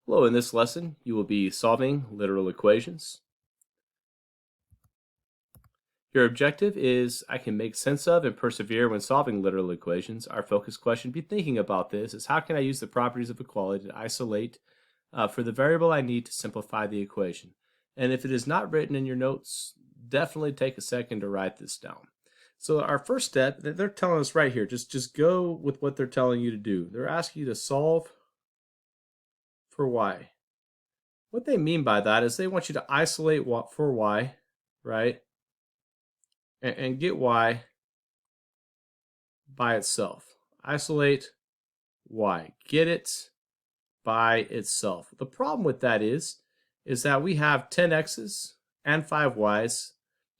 Hello, in this lesson, you will be solving literal equations. Your objective is I can make sense of and persevere when solving literal equations. Our focus question, be thinking about this, is how can I use the properties of equality to isolate for the variable I need to simplify the equation? And if it is not written in your notes, definitely take a second to write this down. So our first step, they're telling us right here, just go with what they're telling you to do. They're asking you to solve for y. What they mean by that is they want you to isolate for y, right? And get y by itself. Isolate y. Get it by itself. The problem with that is that we have 10 x's and 5 y's.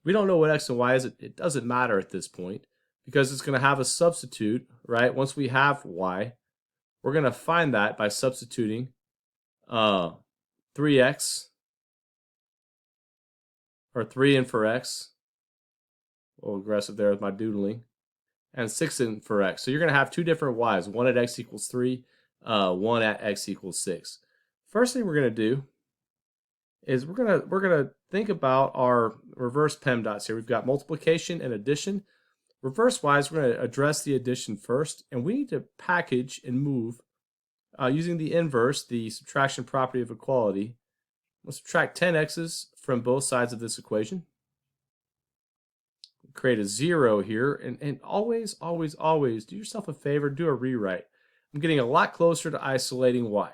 We don't know what x and y is. It doesn't matter at this point because it's going to have a substitute, right? Once we have y, we're going to find that by substituting 3x, or 3 in for x. A little aggressive there with my doodling. And 6 in for x. So you're going to have two different y's. One at x equals 3, one at x equals 6. First thing we're going to do is we're going to think about our reverse PEMDATs here. We've got multiplication and addition. Reverse-wise, we're going to address the addition first, and we need to package and move using the inverse, the subtraction property of equality. We'll subtract 10 x's from both sides of this equation. Create a 0 here, and always do yourself a favor, do a rewrite. I'm getting a lot closer to isolating y,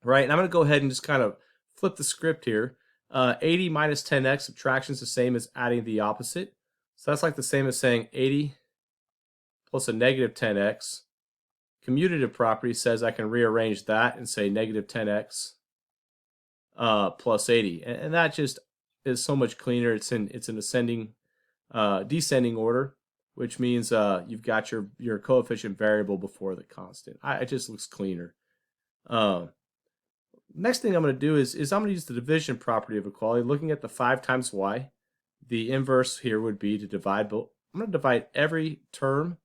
right? And I'm going to go ahead and just kind of flip the script here. 80 minus 10x subtraction is the same as adding the opposite. So that's like the same as saying 80 plus a negative 10x. Commutative property says I can rearrange that and say negative 10x plus 80. And that just is so much cleaner. It's an ascending descending order, which means you've got your coefficient variable before the constant. It just looks cleaner. Next thing I'm going to do is I'm going to use the division property of equality. Looking at the 5 times y, the inverse here would be to divide both. I'm going to divide every term,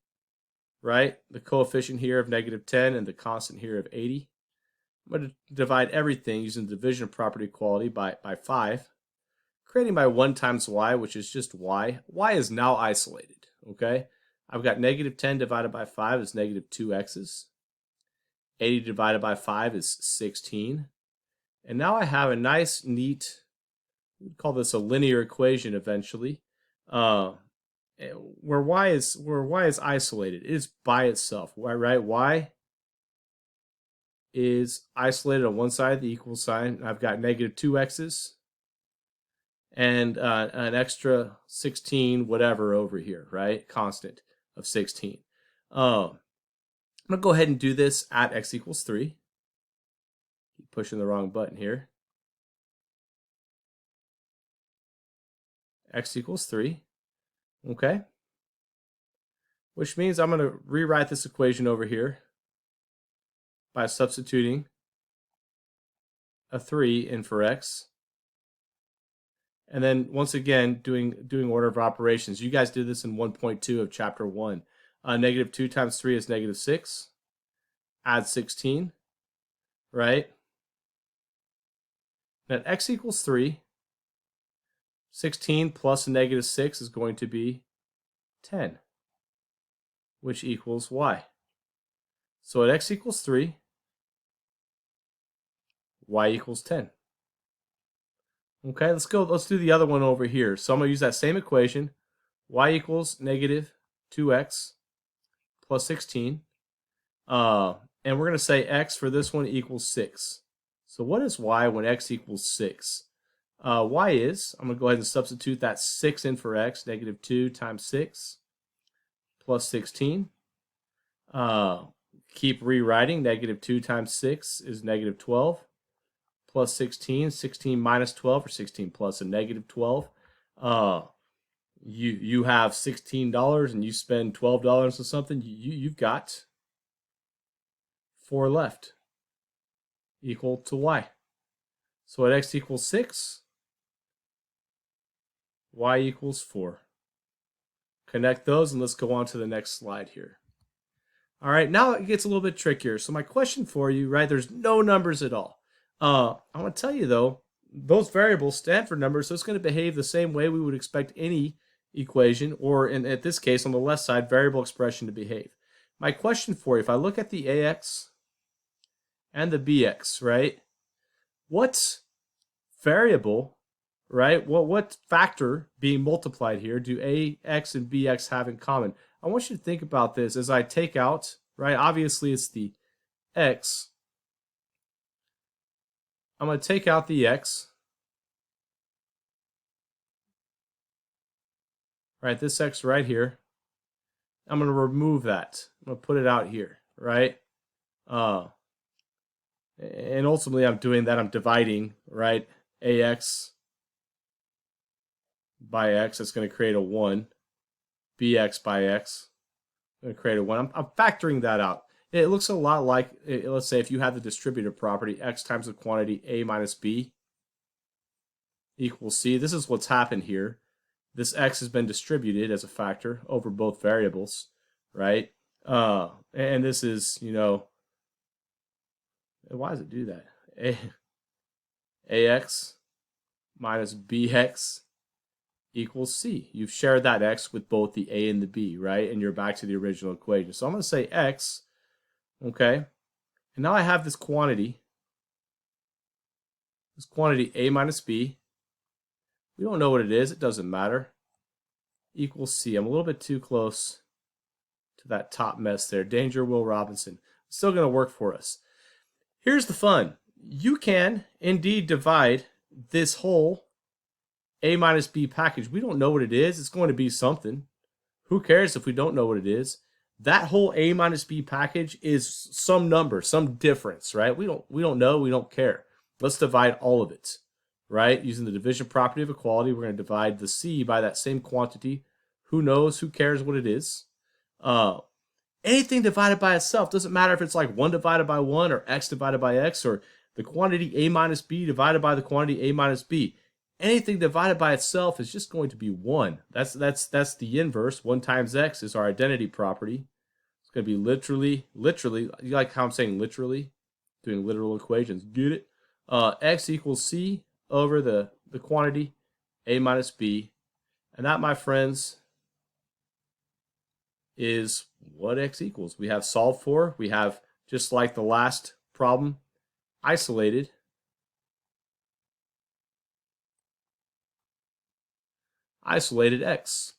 right? The coefficient here of negative 10 and the constant here of 80. I'm going to divide everything using the division property equality by 5. Creating my 1 times y, which is just y. Y is now isolated, okay? I've got negative 10 divided by 5 is negative 2x's. 80 divided by 5 is 16. And now I have a nice, neat, we'd call this a linear equation eventually, where y is isolated. It is by itself, right? Y is isolated on one side of the equal sign. I've got negative 2x's. And an extra 16 whatever over here, right? Constant of 16. I'm going to go ahead and do this at x equals 3. Keep pushing the wrong button here. X equals 3. Okay? Which means I'm going to rewrite this equation over here by substituting a 3 in for x. And then once again, doing order of operations. You guys did this in 1.2 of chapter 1. Negative 2 times 3 is negative 6. Add 16, right? At x equals 3, 16 plus a negative 6 is going to be 10, which equals y. So at x equals 3, y equals 10. Okay, let's do the other one over here. So I'm going to use that same equation, y equals negative 2x plus 16. And we're going to say x for this one equals 6. So what is y when x equals 6? Y is, I'm going to go ahead and substitute that 6 in for x, negative 2 times 6 plus 16. Keep rewriting, negative 2 times 6 is negative 12. Plus 16, 16 minus 12, or 16 plus a negative 12. You have $16 and you spend $12 or something, you've got 4 left, equal to y. So at x equals 6, y equals 4. Connect those and let's go on to the next slide here. All right, now it gets a little bit trickier. So my question for you, right, there's no numbers at all. I'm going to tell you though, those variables stand for numbers, so it's going to behave the same way we would expect any equation, or at this case on the left side, variable expression to behave. My question for you, if I look at the ax and the bx, right? What variable, right? What factor being multiplied here do ax and bx have in common? I want you to think about this as I take out, right? Obviously, it's the x. I'm going to take out the x. Right, this x right here. I'm going to remove that. I'm going to put it out here, right? And ultimately, I'm doing that. I'm dividing, right? Ax by x. That's going to create a 1. Bx by x. I'm going to create a 1. I'm factoring that out. It looks a lot like, let's say, if you have the distributive property, x times the quantity a minus b equals c. This is what's happened here. This x has been distributed as a factor over both variables, right? And this is, you know, why does it do that? Ax minus bx equals c. You've shared that x with both the a and the b, right? And you're back to the original equation. So I'm going to say x, okay? And now I have this quantity a minus b. We don't know what it is. It doesn't matter. Equals c. I'm a little bit too close to that top mess there. Danger, Will Robinson. It's still going to work for us. Here's the fun. You can indeed divide this whole a minus b package. We don't know what it is. It's going to be something. Who cares if we don't know what it is? That whole a minus b package is some number, some difference, right? We don't know. We don't care. Let's divide all of it, right? Using the division property of equality, we're going to divide the c by that same quantity. Who knows? Who cares what it is? Anything divided by itself, doesn't matter if it's like 1 divided by 1 or x divided by x or the quantity a minus b divided by the quantity a minus b. Anything divided by itself is just going to be 1. That's the inverse. 1 times x is our identity property. It's going to be literally, you like how I'm saying literally? Doing literal equations. Get it? X equals c over the quantity a minus b. And that, my friends, is what x equals. We have solved for. We have, just like the last problem, isolated x.